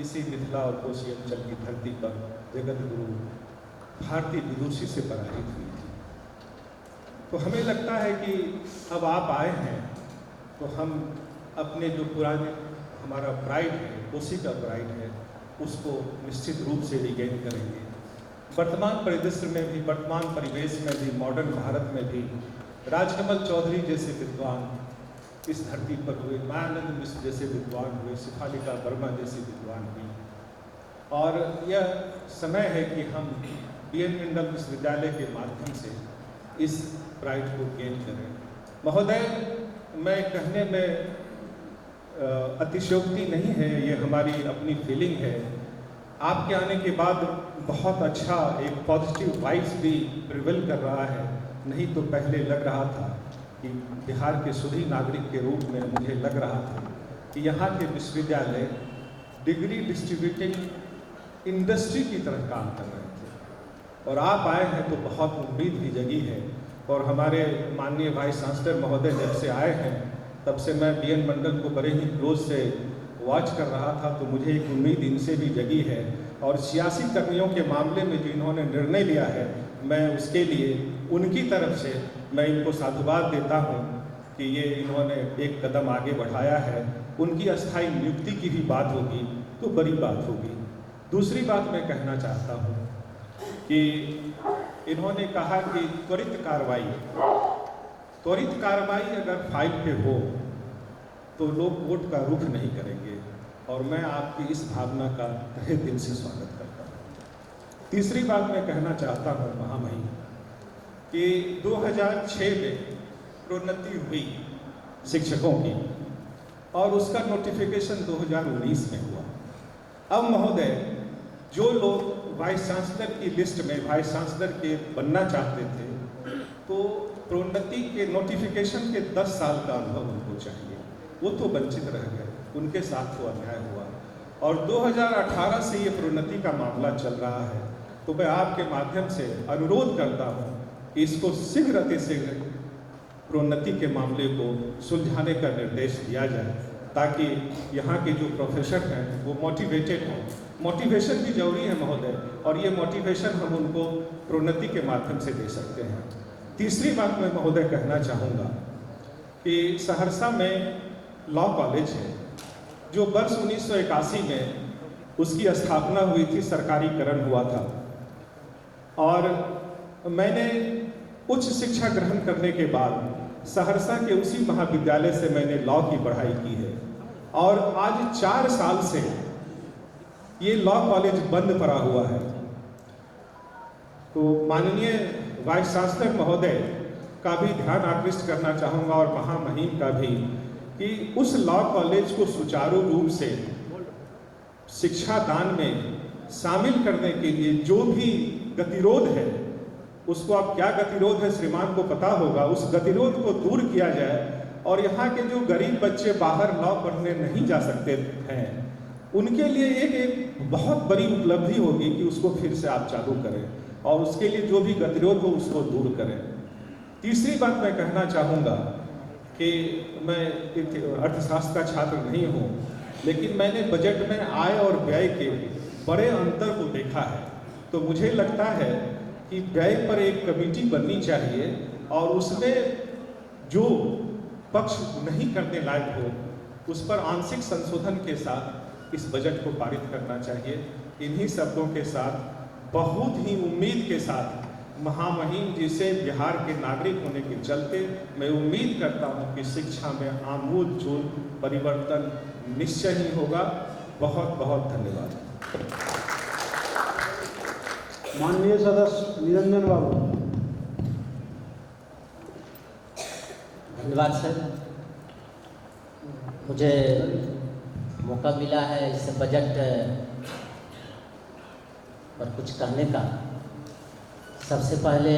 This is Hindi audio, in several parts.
इसी मिथिला और कोशी अंचल की धरती पर जगत गुरु भारती विदुषी से पराजित हुई थी। तो हमें लगता है कि अब आप आए हैं तो हम अपने जो पुराने हमारा प्राइड है, कोशी का प्राइड है, उसको निश्चित रूप से रिगेन करेंगे। वर्तमान परिदृश्य में भी, वर्तमान परिवेश में भी, मॉडर्न भारत में भी राजकमल चौधरी जैसे विद्वान इस धरती पर हुए, मायानंद मिश्र जैसे विद्वान हुए, शिफालिका वर्मा जैसी विद्वान हुई। और यह समय है कि हम BN मंडल विश्वविद्यालय के माध्यम से इस प्राइड को गेन करें। महोदय, मैं कहने में अतिशयोक्ति नहीं है, ये हमारी अपनी फीलिंग है। आपके आने के बाद बहुत अच्छा एक पॉजिटिव वाइब्स भी प्रिवेल कर रहा है। नहीं तो पहले लग रहा था कि बिहार के शुद्ध नागरिक के रूप में मुझे लग रहा था कि यहाँ के विश्वविद्यालय डिग्री डिस्ट्रीब्यूटिंग इंडस्ट्री की तरह काम कर रहे थे। और आप आए हैं तो बहुत उम्मीद भी जगी है। और हमारे माननीय वाइस चांसलर महोदय जब से आए हैं तब से मैं BN मंडल को बड़े ही क्लोज से वॉच कर रहा था, तो मुझे एक उम्मीद इनसे भी जगी है। और सियासी कर्मियों के मामले में जो इन्होंने निर्णय लिया है, मैं उसके लिए उनकी तरफ से मैं इनको साधुवाद देता हूँ कि ये इन्होंने एक कदम आगे बढ़ाया है। उनकी अस्थायी नियुक्ति की भी बात होगी तो बड़ी बात होगी। दूसरी बात मैं कहना चाहता हूँ कि इन्होंने कहा कि त्वरित कार्रवाई अगर फाइल पे हो तो लोग वोट का रुख नहीं करेंगे, और मैं आपकी इस भावना का तहे दिल से स्वागत करता हूँ। तीसरी बात मैं कहना चाहता हूँ महामहिम कि 2006 में प्रोन्नति हुई शिक्षकों की और उसका नोटिफिकेशन 2019 में हुआ। अब महोदय, जो लोग वाइस चांसलर की लिस्ट में वाइस चांसलर के बनना चाहते थे, तो प्रोन्नति के नोटिफिकेशन के 10 साल का अनुभव उनको चाहिए, वो तो वंचित रह गए, उनके साथ तो अन्याय हुआ। और 2018 से ये प्रोन्नति का मामला चल रहा है। तो मैं आपके माध्यम से अनुरोध करता हूँ कि इसको शीघ्र अतिशीघ्र प्रोन्नति के मामले को सुलझाने का निर्देश दिया जाए, ताकि यहाँ के जो प्रोफेसर हैं वो मोटिवेटेड हों। मोटिवेशन भी जरूरी है महोदय, और ये मोटिवेशन हम उनको प्रोन्नति के माध्यम से दे सकते हैं। तीसरी बात मैं महोदय कहना चाहूँगा कि सहरसा में लॉ कॉलेज है, जो वर्ष 1981 में उसकी स्थापना हुई थी, सरकारीकरण हुआ था। और मैंने उच्च शिक्षा ग्रहण करने के बाद सहरसा के उसी महाविद्यालय से मैंने लॉ की पढ़ाई की है। और आज 4 साल से ये लॉ कॉलेज बंद पड़ा हुआ है। तो माननीय वाइस चांसलर महोदय का भी ध्यान आकृष्ट करना चाहूँगा, और महामहिम का भी, कि उस लॉ कॉलेज को सुचारू रूप से शिक्षा दान में शामिल करने के लिए जो भी गतिरोध है, उसको अब क्या गतिरोध है श्रीमान को पता होगा, उस गतिरोध को दूर किया जाए। और यहाँ के जो गरीब बच्चे बाहर लॉ पढ़ने नहीं जा सकते हैं, उनके लिए एक बहुत बड़ी उपलब्धि होगी कि उसको फिर से आप चालू करें, और उसके लिए जो भी गतिरोध हो उसको दूर करें। तीसरी बात मैं कहना चाहूँगा कि मैं अर्थशास्त्र का छात्र नहीं हूँ, लेकिन मैंने बजट में आय और व्यय के बड़े अंतर को देखा है। तो मुझे लगता है कि व्यय पर एक कमेटी बननी चाहिए, और उसमें जो पक्ष नहीं करने लायक हो उस पर आंशिक संशोधन के साथ इस बजट को पारित करना चाहिए। इन्हीं शब्दों के साथ, बहुत ही उम्मीद के साथ, महामहिम जी से बिहार के नागरिक होने के चलते मैं उम्मीद करता हूं कि शिक्षा में आमूल-चूल परिवर्तन निश्चय ही होगा। बहुत बहुत धन्यवाद। माननीय सदस्य निरंजन बाबू। धन्यवाद सर, मुझे मौका मिला है इस बजट पर कुछ कहने का। सबसे पहले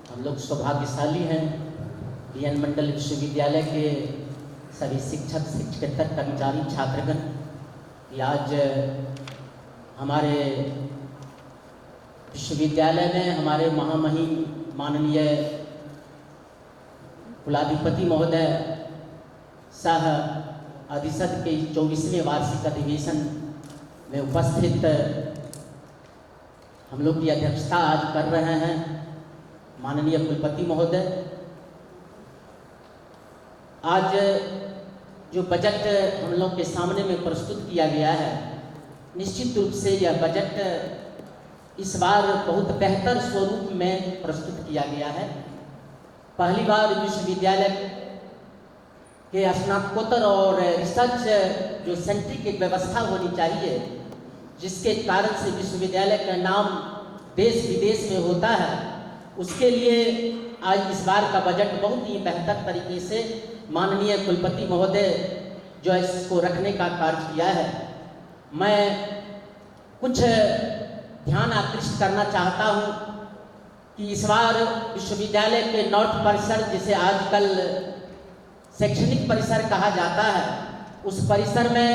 हम लोग सौभाग्यशाली हैं, BN मंडल विश्वविद्यालय के सभी शिक्षक, शिक्षकेतर, कर्मचारी, छात्रगण कि आज हमारे विश्वविद्यालय में हमारे महामहिम माननीय कुलाधिपति महोदय सह अधिसद के 24वें वार्षिक अधिवेशन में उपस्थित हम लोग की अध्यक्षता आज कर रहे हैं माननीय कुलपति महोदय। आज जो बजट हम लोग के सामने में प्रस्तुत किया गया है, निश्चित रूप से यह बजट इस बार बहुत बेहतर स्वरूप में प्रस्तुत किया गया है। पहली बार विश्वविद्यालय के स्नातकोत्तर और रिसर्च जो सेंटर की व्यवस्था होनी चाहिए, जिसके कारण से विश्वविद्यालय का नाम देश विदेश में होता है, उसके लिए आज इस बार का बजट बहुत ही बेहतर तरीके से माननीय कुलपति महोदय जो इसको रखने का कार्य किया है। मैं कुछ ध्यान आकृष्ट करना चाहता हूँ कि इस बार विश्वविद्यालय के नॉर्थ परिसर, जिसे आजकल शैक्षणिक परिसर कहा जाता है, उस परिसर में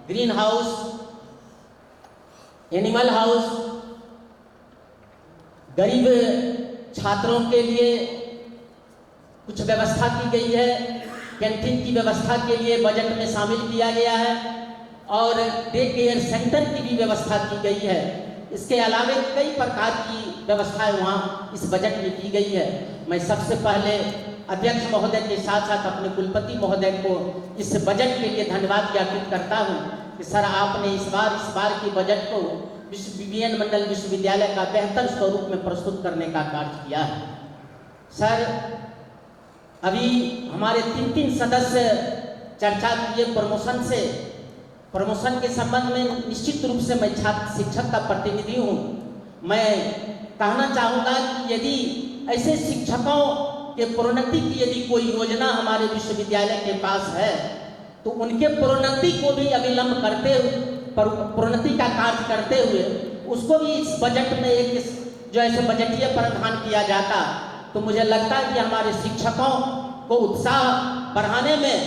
ग्रीन हाउस, एनिमल हाउस, गरीब छात्रों के लिए कुछ व्यवस्था की गई है, कैंटीन की व्यवस्था के लिए बजट में शामिल किया गया है और डे केयर सेंटर की भी व्यवस्था की गई है। इसके अलावा कई प्रकार की व्यवस्थाएं वहाँ इस बजट में की गई है। मैं सबसे पहले अध्यक्ष महोदय के साथ साथ अपने कुलपति महोदय को इस बजट के लिए धन्यवाद ज्ञापित करता हूँ कि सर, आपने इस बार की बजट को विवियन मंडल विश्वविद्यालय का बेहतर स्वरूप में प्रस्तुत करने का कार्य किया है। सर, अभी हमारे 3 सदस्य चर्चा किए प्रमोशन के संबंध में। निश्चित रूप से मैं छात्र शिक्षक का प्रतिनिधि हूँ। मैं कहना चाहूँगा कि यदि ऐसे शिक्षकों के प्रोन्नति की यदि कोई योजना हमारे विश्वविद्यालय के पास है, तो उनके प्रोन्नति को भी अविलंब करते हुए, प्रोन्नति का कार्य करते हुए, उसको भी इस बजट में एक जो ऐसे बजटीय प्रावधान किया जाता, तो मुझे लगता है कि हमारे शिक्षकों को उत्साह बढ़ाने में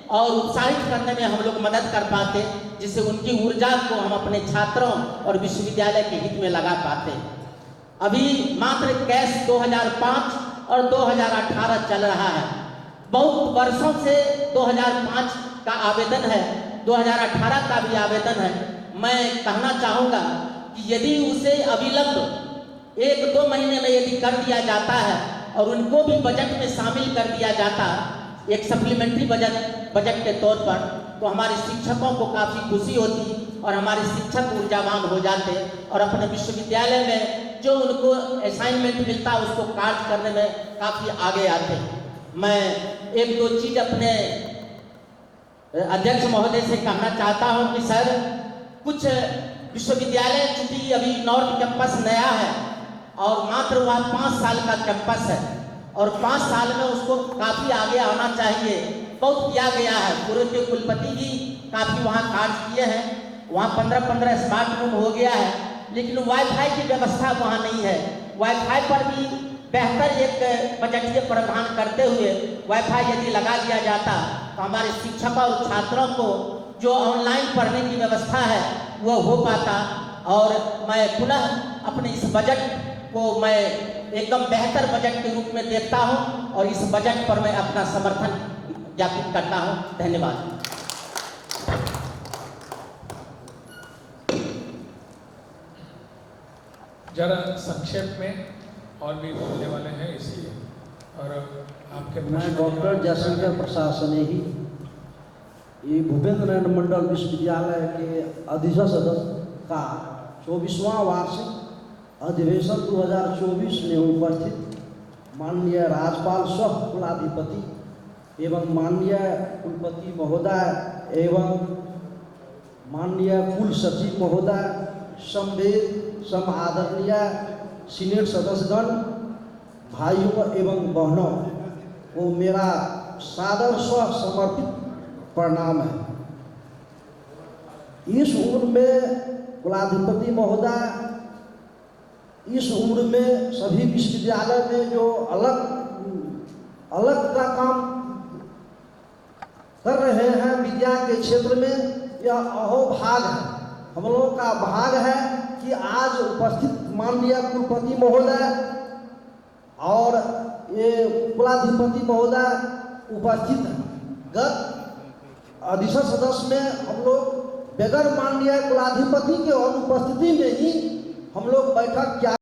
और उत्साहित करने में हम लोग मदद कर पाते, जिससे उनकी ऊर्जा को हम अपने छात्रों और विश्वविद्यालय के हित में लगा पाते। अभी मात्र कैश 2005 और 2018 चल रहा है। बहुत वर्षों से 2005 का आवेदन है, 2018 का भी आवेदन है। मैं कहना चाहूँगा कि यदि उसे अविलंब 1-2 महीने में यदि कर दिया जाता है और उनको भी बजट में शामिल कर दिया जाता, एक सप्लीमेंट्री बजट के तौर पर, तो हमारे शिक्षकों को काफ़ी खुशी होती और हमारे शिक्षक ऊर्जावान हो जाते और अपने विश्वविद्यालय में जो उनको असाइनमेंट मिलता उसको कार्य करने में काफ़ी आगे आते। मैं 1-2 चीज़ अपने अध्यक्ष महोदय से कहना चाहता हूँ कि सर, कुछ विश्वविद्यालय चूँकि अभी नॉर्थ कैंपस नया है और मात्र वह 5 साल का कैंपस है और 5 साल में उसको काफ़ी आगे आना चाहिए। बहुत किया गया है, पूर्व के कुलपति जी काफ़ी वहाँ कार्य किए हैं। वहाँ 15 स्मार्ट रूम हो गया है, लेकिन वाईफाई की व्यवस्था वहाँ नहीं है। वाईफाई पर भी बेहतर एक बजटीय प्रावधान करते हुए वाईफाई यदि लगा दिया जाता, तो हमारे शिक्षकों और छात्रों को जो ऑनलाइन पढ़ने की व्यवस्था है वो हो पाता। और मैं पुनः अपने इस बजट को मैं एकदम बेहतर बजट के रूप में देखता हूं और इस बजट पर मैं अपना समर्थन ज्ञापित करता हूं। धन्यवाद। जरा संक्षेप में और भी बोलने वाले हैं, इसलिए और आपके मैं डॉक्टर जयशंकर प्रसाद स्नेही, ये भूपेंद्र नारायण मंडल विश्वविद्यालय के अध्यक्ष सदस्य का 24वां वार्षिक अधिवेशन 2024 में उपस्थित माननीय राज्यपाल सह कुलाधिपति एवं माननीय कुलपति महोदय एवं माननीय कुल सचिव महोदय, समवेद सम आदरणीय सीनियर सदस्यगण, भाइयों एवं बहनों को मेरा सादर स्व समर्पित प्रणाम है। इस उम्र में कुलाधिपति महोदय, इस उम्र में सभी विश्वविद्यालय में जो अलग का काम कर रहे हैं विद्या के क्षेत्र में, यह अहोभाग है। हम लोगों का भाग है कि आज उपस्थित माननीय कुलपति महोदय और ये कुलाधिपति महोदय उपस्थित हैं। गत अधिवेशन सदस्य में हम लोग बगैर माननीय कुलाधिपति के अनुपस्थिति में ही हम लोग बैठक क्या